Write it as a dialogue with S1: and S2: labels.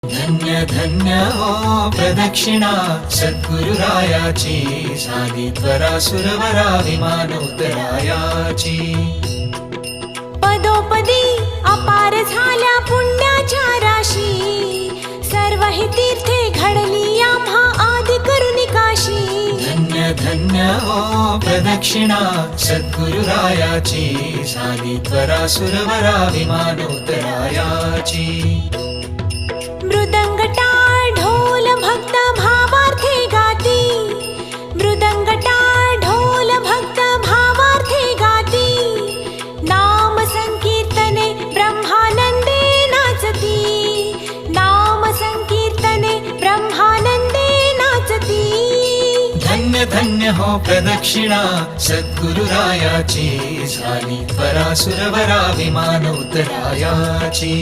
S1: धन्य धन्य हो प्रदक्षिणा सद्गुरुरायाची, झाली त्वरा सुरवरा विमान उतरायाची।
S2: पदोपदी अपार झाल्या पुण्याच्या राशी, सर्व ही तीर्थे घडली आम्हा आदि करुणी काशी।
S1: धन्य धन्य हो प्रदक्षिणा सद्गुरुरायाची, झाली त्वरा सुरवरा विमान उतरायाची।
S2: मृदंग टाळ ढोल भक्त भावार्थे गाती, मृदंग टाळ ढोल भक्त भावार्थे गाती। नाम संकीर्तने ब्रह्मानंदे नाचती, नाम संकीर्तने ब्रह्मानंदे नाचती।
S1: धन्य धन्य हो प्रदक्षिणा सद्गुरुरायाची, झाली त्वरा सुरवरा विमान उतरायाची।